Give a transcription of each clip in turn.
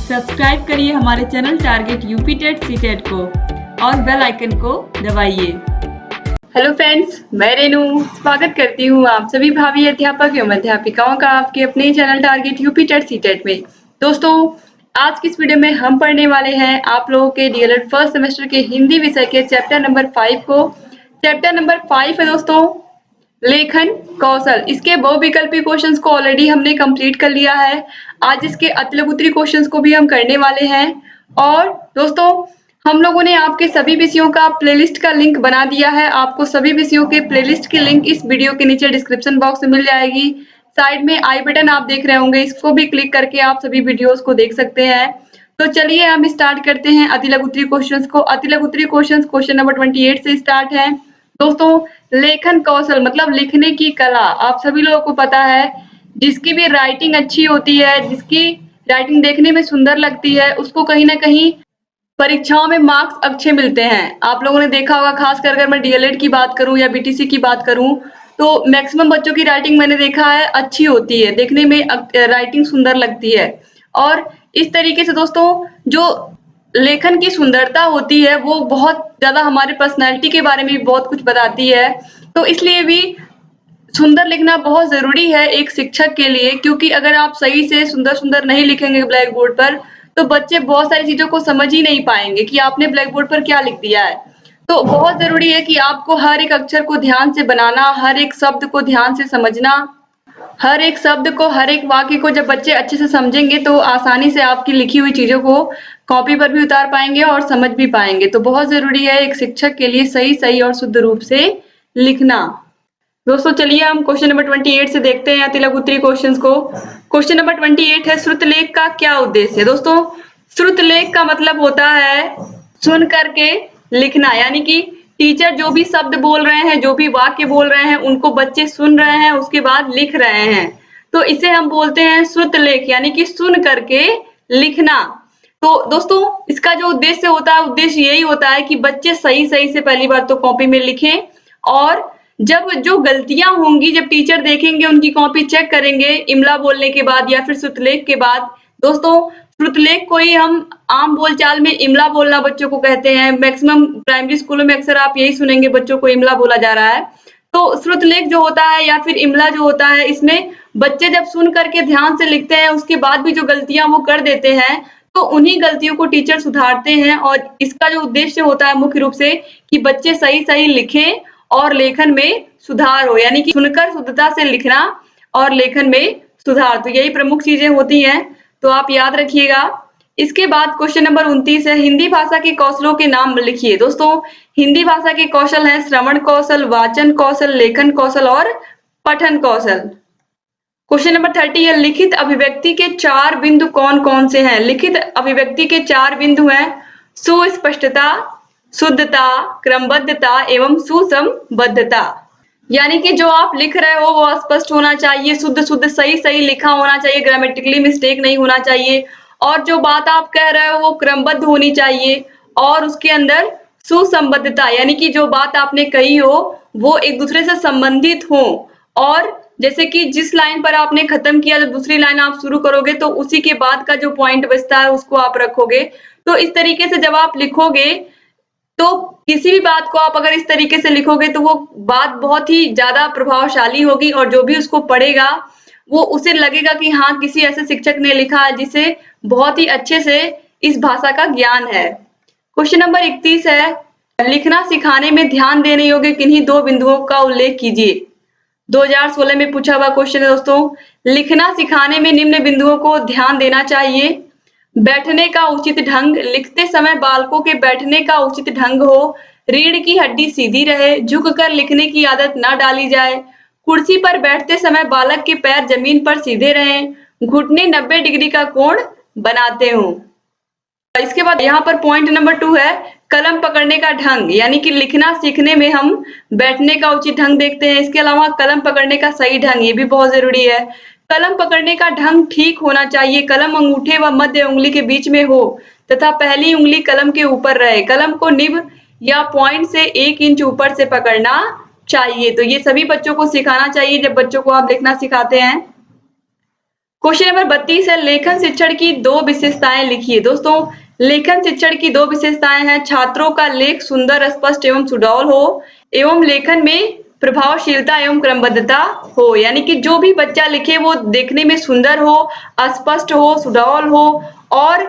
Subscribe करिए हमारे channel target UP TET CTET को और बेल आइकन को दबाइए। हेलो फ्रेंड्स, मैं रेनू स्वागत करती हूँ आप सभी भावी अध्यापक एवं अध्यापिकाओं का आपके अपने channel target UP TET CTET में। दोस्तों, आज की इस वीडियो में हम पढ़ने वाले हैं आप लोगों के डीएलएड फर्स्ट सेमेस्टर के हिंदी विषय के चैप्टर नंबर 5 को। चैप्टर नंबर 5 है दोस्तों लेखन कौशल। इसके बहुविकल्पी क्वेश्चंस को ऑलरेडी हमने कंप्लीट कर लिया है। आज इसके अतिलघुत्तरी क्वेश्चंस को भी हम करने वाले हैं। और दोस्तों, हम लोगों ने आपके सभी विषयों का प्लेलिस्ट का लिंक बना दिया है। आपको सभी विषयों के प्लेलिस्ट की लिंक इस वीडियो के नीचे डिस्क्रिप्शन बॉक्स में मिल जाएगी। साइड में आई बटन आप देख रहे होंगे, इसको भी क्लिक करके आप सभी वीडियोस को देख सकते हैं। तो चलिए हम स्टार्ट करते हैं अतिलघुत्तरी क्वेश्चंस को। अतिलघुत्तरी क्वेश्चंस क्वेश्चन नंबर 28 से स्टार्ट है। दोस्तों, लेखन कौशल मतलब लिखने की कला। आप सभी लोगों को पता है, जिसकी भी राइटिंग अच्छी होती है, जिसकी राइटिंग देखने में सुंदर लगती है, उसको कहीं ना कहीं परीक्षाओं में मार्क्स अच्छे मिलते हैं। आप लोगों ने देखा होगा, खासकर अगर मैं डीएलएड की बात करूं या बीटीसी की बात करूं, तो मैक्सिमम बच्चों की राइटिंग मैंने देखा है अच्छी होती है, देखने में राइटिंग सुंदर लगती है। और इस तरीके से दोस्तों, जो लेखन की सुंदरता होती है वो बहुत ज्यादा हमारे पर्सनैलिटी के बारे में भी बहुत कुछ बताती है। तो इसलिए भी सुंदर लिखना बहुत जरूरी है एक शिक्षक के लिए, क्योंकि अगर आप सही से सुंदर सुंदर नहीं लिखेंगे ब्लैक बोर्ड पर, तो बच्चे बहुत सारी चीजों को समझ ही नहीं पाएंगे कि आपने ब्लैक बोर्ड पर क्या लिख दिया है। तो बहुत जरूरी है कि आपको हर एक अक्षर को ध्यान से बनाना, हर एक शब्द को ध्यान से समझना, हर एक शब्द को, हर एक वाक्य को जब बच्चे अच्छे से समझेंगे तो आसानी से आपकी लिखी हुई चीजों को कॉपी पर भी उतार पाएंगे और समझ भी पाएंगे। तो बहुत जरूरी है एक शिक्षक के लिए सही और शुद्ध रूप से लिखना। दोस्तों, चलिए हम क्वेश्चन नंबर 28 से देखते हैं अतिलघुत्तरी क्वेश्चंस को। क्वेश्चन नंबर 28 है, श्रुतलेख का क्या उद्देश्य है। दोस्तों, श्रुतलेख का मतलब होता है सुन करके लिखना, यानी कि टीचर जो भी शब्द बोल रहे हैं, जो भी वाक्य बोल रहे हैं, उनको बच्चे सुन रहे हैं, उसके बाद लिख रहे हैं। तो इसे हम बोलते हैं श्रुतलेख, यानी कि सुन करके लिखना। तो दोस्तों, इसका जो उद्देश्य होता है, उद्देश्य यही होता है कि बच्चे सही से पहली बार तो कॉपी में लिखें, और जब जो गलतियां होंगी, जब टीचर देखेंगे, उनकी कॉपी चेक करेंगे इमला बोलने के बाद या फिर श्रुतलेख के बाद। दोस्तों, श्रुतलेख को ही हम आम बोलचाल में इमला बोलना बच्चों को कहते हैं। मैक्सिमम प्राइमरी स्कूलों में अक्सर आप यही सुनेंगे, बच्चों को इमला बोला जा रहा है। तो श्रुतलेख जो होता है या फिर इमला जो होता है, इसमें बच्चे जब सुन करके ध्यान से लिखते हैं, उसके बाद भी जो गलतियां वो कर देते हैं, तो उन्हीं गलतियों को टीचर सुधारते हैं। और इसका जो उद्देश्य होता है मुख्य रूप से कि बच्चे सही लिखें और लेखन में सुधार हो, यानी कि सुनकर शुद्धता से लिखना और लेखन में सुधार। तो यही प्रमुख चीजें होती हैं, तो आप याद रखिएगा। इसके बाद क्वेश्चन नंबर 29 है, हिंदी भाषा के कौशलों के नाम लिखिए। दोस्तों, हिंदी भाषा के कौशल हैं श्रवण कौशल, वाचन कौशल, लेखन कौशल और पठन कौशल। क्वेश्चन नंबर 30 है, लिखित अभिव्यक्ति के 4 बिंदु कौन कौन से हैं। लिखित अभिव्यक्ति के 4 बिंदु हैं सुस्पष्टता, शुद्धता, क्रमबद्धता एवं सुसंबद्धता। यानी कि जो आप लिख रहे हो वो स्पष्ट होना चाहिए, शुद्ध सही लिखा होना चाहिए, ग्रामेटिकली मिस्टेक नहीं होना चाहिए, और जो बात आप कह रहे हो वो क्रमबद्ध होनी चाहिए, और उसके अंदर सुसंबद्धता, यानी कि जो बात आपने कही हो वो एक दूसरे से संबंधित हो। और जैसे कि जिस लाइन पर आपने खत्म किया, जब दूसरी लाइन आप शुरू करोगे तो उसी के बाद का जो पॉइंट बचता है उसको आप रखोगे। तो इस तरीके से जब आप लिखोगे, तो किसी भी बात को आप अगर इस तरीके से लिखोगे तो वो बात बहुत ही ज्यादा प्रभावशाली होगी, और जो भी उसको पढ़ेगा वो उसे लगेगा कि हाँ, किसी ऐसे शिक्षक ने लिखा है जिसे बहुत ही अच्छे से इस भाषा का ज्ञान है। क्वेश्चन नंबर 31 है, लिखना सिखाने में ध्यान देने योग्य किन्हीं 2 बिंदुओं का उल्लेख कीजिए। 2016 में पूछा हुआ क्वेश्चन है दोस्तों। लिखना सिखाने में निम्न बिंदुओं को ध्यान देना चाहिए। बैठने का उचित ढंग, लिखते समय बालकों के बैठने का उचित ढंग हो, रीढ़ की हड्डी सीधी रहे, झुककर लिखने की आदत न डाली जाए, कुर्सी पर बैठते समय बालक के पैर जमीन पर सीधे रहें, घुटने 90 डिग्री का कोण बनाते हों। इसके बाद यहाँ पर पॉइंट नंबर 2 है, कलम पकड़ने का ढंग, यानी कि लिखना सीखने में हम बैठने का उचित ढंग देखते हैं, इसके अलावा कलम पकड़ने का सही ढंग, ये भी बहुत जरूरी है। कलम पकड़ने का ढंग ठीक होना चाहिए, कलम अंगूठे व मध्य उंगली के बीच में हो तथा पहली उंगली कलम के ऊपर रहे, कलम को निब या पॉइंट से 1 इंच ऊपर से पकड़ना चाहिए। तो ये सभी बच्चों को सिखाना चाहिए जब बच्चों को आप लिखना सिखाते हैं। क्वेश्चन नंबर 32 है, लेखन शिक्षण की दो विशेषताएं लिखिए। दोस्तों, लेखन शिक्षण की दो विशेषताएं हैं, छात्रों का लेख सुंदर, स्पष्ट एवं सुडौल हो, एवं लेखन में प्रभावशीलता एवं क्रमबद्धता हो। यानी कि जो भी बच्चा लिखे वो देखने में सुंदर हो, स्पष्ट हो, सुडौल हो, और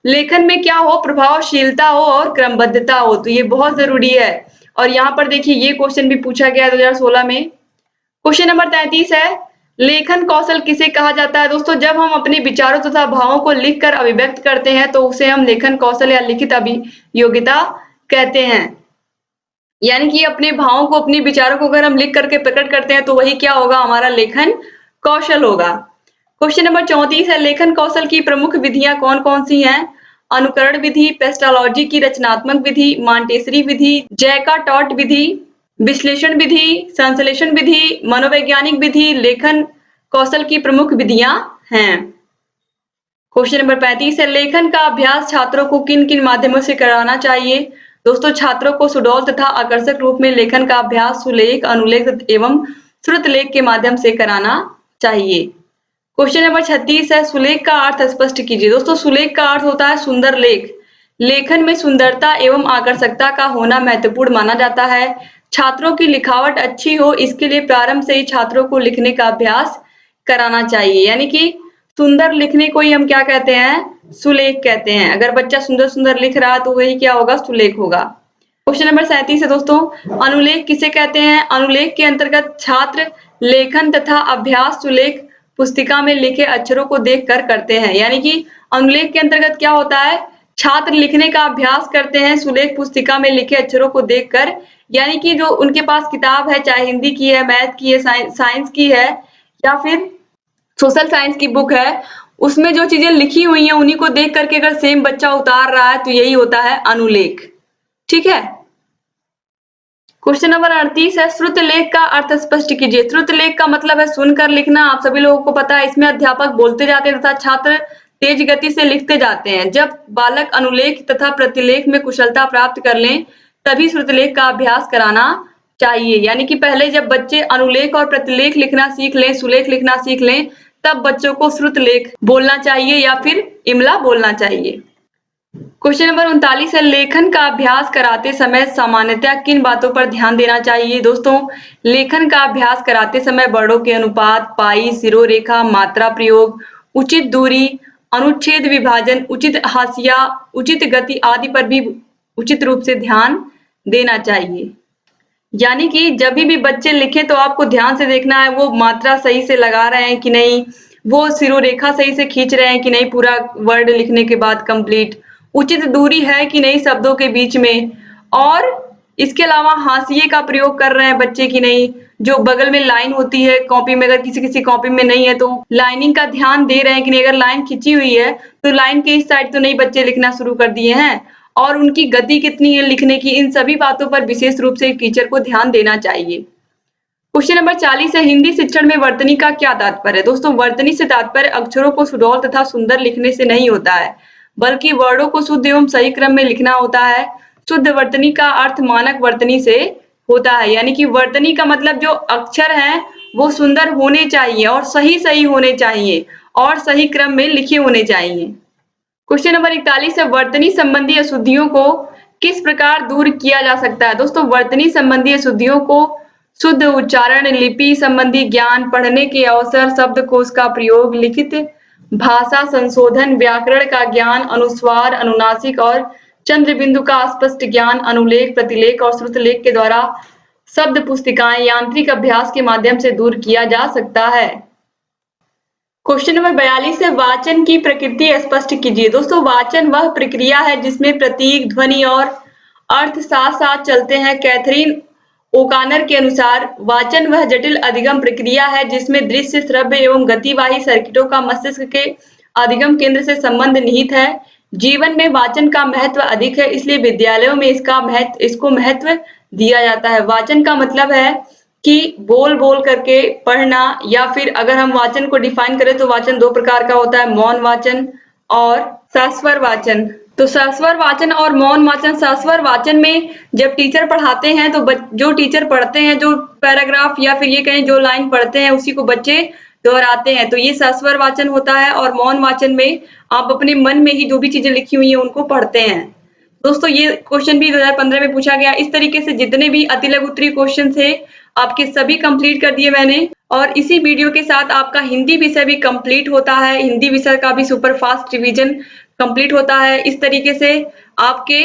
लेखन में क्या हो, प्रभावशीलता हो और क्रमबद्धता हो। तो ये बहुत जरूरी है। और यहाँ पर देखिए ये क्वेश्चन भी पूछा गया 2016 में। क्वेश्चन नंबर 33 है, लेखन कौशल किसे कहा जाता है। दोस्तों, जब हम अपने विचारों तथा भावों को लिखकर अभिव्यक्त करते हैं तो उसे हम लेखन कौशल या लिखित अभियोगिता कहते हैं। यानी कि अपने भावों को, अपने विचारों को अगर हम लिख करके प्रकट करते हैं तो वही क्या होगा, हमारा लेखन कौशल होगा। क्वेश्चन नंबर 34 है, लेखन कौशल की प्रमुख विधियां कौन कौन सी हैं। अनुकरण विधि, पेस्टालॉजी की रचनात्मक विधि, मॉन्टेसरी विधि, जैकार्ट विधि, विश्लेषण विधि, संश्लेषण विधि, मनोवैज्ञानिक विधि लेखन कौशल की प्रमुख विधियां हैं। क्वेश्चन नंबर 35 है, लेखन का अभ्यास छात्रों को किन किन माध्यमों से कराना चाहिए। दोस्तों, छात्रों को सुडौल तथा आकर्षक रूप में लेखन का अभ्यास सुलेख, अनुलेख एवं श्रुत लेख के माध्यम से कराना चाहिए। क्वेश्चन नंबर 36 है, सुलेख का अर्थ स्पष्ट कीजिए। दोस्तों, सुलेख का अर्थ होता है सुंदर लेख। लेखन में सुंदरता एवं आकर्षकता का होना महत्वपूर्ण माना जाता है। छात्रों की लिखावट अच्छी हो, इसके लिए प्रारंभ से ही छात्रों को लिखने का अभ्यास कराना चाहिए। यानी कि सुंदर लिखने को ही हम क्या कहते हैं, सुलेख कहते हैं। अगर बच्चा सुंदर सुंदर लिख रहा है तो वही क्या होगा, सुलेख होगा। क्वेश्चन नंबर 37 है दोस्तों, अनुलेख किसे कहते हैं। अनुलेख के अंतर्गत छात्र लेखन तथा अभ्यास सुलेख पुस्तिका में लिखे अक्षरों को देखकर करते हैं। यानी कि अनुलेख के अंतर्गत क्या होता है, छात्र लिखने का अभ्यास करते हैं सुलेख पुस्तिका में लिखे अक्षरों को देखकर। यानी कि जो उनके पास किताब है, चाहे हिंदी की है, मैथ की है, साइंस की है, या फिर सोशल साइंस की बुक है, उसमें जो चीजें लिखी हुई हैं उन्हीं को देख करके अगर सेम बच्चा उतार रहा है तो यही होता है अनुलेख। ठीक है। क्वेश्चन नंबर 38 है, श्रुत लेख का अर्थ स्पष्ट कीजिए। श्रुत लेख का मतलब है सुनकर लिखना। आप सभी लोगों को पता है, इसमें अध्यापक बोलते जाते हैं तथा छात्र तेज गति से लिखते जाते हैं। जब बालक अनुलेख तथा प्रतिलेख में कुशलता प्राप्त कर लें तभी श्रुतलेख का अभ्यास कराना चाहिए। यानी कि पहले जब बच्चे अनुलेख और प्रतिलेख लिखना सीख लें, सुलेख लिखना सीख लें, तब बच्चों को श्रुतलेख बोलना चाहिए या फिर इमला बोलना चाहिए। क्वेश्चन नंबर 39 है, लेखन का अभ्यास कराते समय सामान्यतः किन बातों पर ध्यान देना चाहिए। दोस्तों, लेखन का अभ्यास कराते समय वर्णों के अनुपात, पाई, सिरोरेखा, मात्रा प्रयोग, उचित दूरी, अनुच्छेद विभाजन, उचित हाशिया, उचित गति आदि पर भी उचित रूप से ध्यान देना चाहिए। यानी कि जब भी बच्चे लिखे तो आपको ध्यान से देखना है वो मात्रा सही से लगा रहे हैं कि नहीं, वो सिरोरेखा सही से खींच रहे हैं कि नहीं, पूरा वर्ड लिखने के बाद कंप्लीट, उचित दूरी है कि नहीं शब्दों के बीच में, और इसके अलावा हाशिए का प्रयोग कर रहे हैं बच्चे की नहीं। जो बगल में लाइन होती है कॉपी में, अगर किसी किसी कॉपी में नहीं है तो लाइनिंग का ध्यान दे रहे हैं कि नहीं। अगर लाइन खिंची हुई है तो लाइन के इस साइड तो नहीं बच्चे लिखना शुरू कर दिए हैं, और उनकी गति कितनी है लिखने की, इन सभी बातों पर विशेष रूप से टीचर को ध्यान देना चाहिए। क्वेश्चन नंबर 40 है, हिंदी शिक्षण में वर्तनी का क्या तात्पर्य है। दोस्तों, वर्तनी से तात्पर्य अक्षरों को सुडौल तथा सुंदर लिखने से नहीं होता है, बल्कि वर्णों को शुद्ध एवं सही क्रम में लिखना होता है। शुद्ध वर्तनी का अर्थ मानक वर्तनी से होता है। यानी कि वर्तनी का मतलब जो अक्षर हैं वो सुंदर होने चाहिए और सही सही होने चाहिए और सही क्रम में लिखे होने चाहिए। क्वेश्चन नंबर 41 है, वर्तनी संबंधी अशुद्धियों को किस प्रकार दूर किया जा सकता है। दोस्तों, वर्तनी संबंधी अशुद्धियों को शुद्ध उच्चारण, लिपि संबंधी ज्ञान, पढ़ने के अवसर, शब्दकोश का प्रयोग, लिखित भाषा संशोधन, व्याकरण का ज्ञान, अनुस्वार, अनुनासिक और चंद्र बिंदु का स्पष्ट ज्ञान, अनुलेख, प्रतिलेख और श्रुतलेख के द्वारा शब्द पुस्तिकाएं यांत्रिक अभ्यास के माध्यम से दूर किया जा सकता है। क्वेश्चन नंबर 42 है, वाचन की प्रकृति स्पष्ट कीजिए। दोस्तों, वाचन वह प्रक्रिया है जिसमें प्रतीक, ध्वनि और अर्थ साथ साथ चलते हैं। कैथरीन ओकानर के अनुसार वाचन वह जटिल अधिगम प्रक्रिया है जिसमें दृश्य, श्रव्य एवं गतिवाही सर्किटों का मस्तिष्क के अधिगम केंद्र से संबंध निहित है। जीवन में वाचन का महत्व अधिक है, इसलिए विद्यालयों में इसको महत्व दिया जाता है। वाचन का मतलब है कि बोल बोल करके पढ़ना, या फिर अगर हम वाचन को डिफाइन करें तो वाचन दो प्रकार का होता है, मौन वाचन और सस्वर वाचन। तो सस्वर वाचन और मौन वाचन, सस्वर वाचन में जब टीचर पढ़ाते हैं तो जो टीचर पढ़ते हैं, जो पैराग्राफ या फिर ये कहें जो लाइन पढ़ते हैं उसी को बच्चे दोहराते हैं। तो ये सस्वर वाचन होता है और मौन वाचन में आप अपने मन में ही जो भी चीजें लिखी हुई हैं उनको पढ़ते हैं। दोस्तों ये क्वेश्चन भी 2015 में पूछा गया। इस तरीके से जितने भी अति लघु उत्तरीय क्वेश्चन थे आपके सभी कंप्लीट कर दिए मैंने, और इसी वीडियो के साथ आपका हिंदी विषय भी कंप्लीट होता है। हिंदी विषय का भी सुपर फास्ट रिवीजन कंप्लीट होता है। इस तरीके से आपके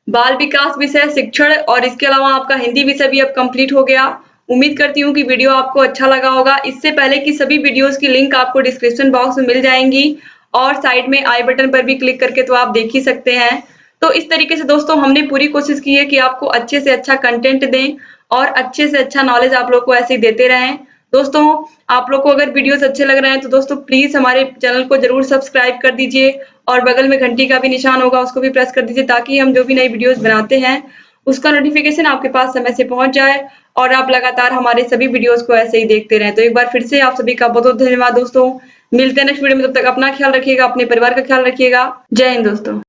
बाल विकास विषय, शिक्षण और इसके अलावा आपका हिंदी विषय भी अब कंप्लीट हो गया। उम्मीद करती हूँ कि वीडियो आपको अच्छा लगा होगा। इससे पहले की सभी वीडियोस की लिंक आपको डिस्क्रिप्शन बॉक्स में मिल जाएंगी और साइड में आई बटन पर भी क्लिक करके तो आप देख ही सकते हैं। तो इस तरीके से दोस्तों हमने पूरी कोशिश की है कि आपको अच्छे से अच्छा कंटेंट दें और अच्छे से अच्छा नॉलेज आप लोग को ऐसे ही देते रहें। दोस्तों आप लोग को अगर वीडियोस अच्छे लग रहे हैं तो दोस्तों प्लीज हमारे चैनल को जरूर सब्सक्राइब कर दीजिए और बगल में घंटी का भी निशान होगा उसको भी प्रेस कर दीजिए, ताकि हम जो भी नई वीडियोस बनाते हैं उसका नोटिफिकेशन आपके पास समय से पहुंच जाए और आप लगातार हमारे सभी वीडियोस को ऐसे ही देखते रहें। तो एक बार फिर से आप सभी का बहुत बहुत धन्यवाद दोस्तों। मिलते हैं नेक्स्ट वीडियो में, तब तक अपना ख्याल रखिएगा, अपने परिवार का ख्याल रखिएगा। जय हिंद दोस्तों।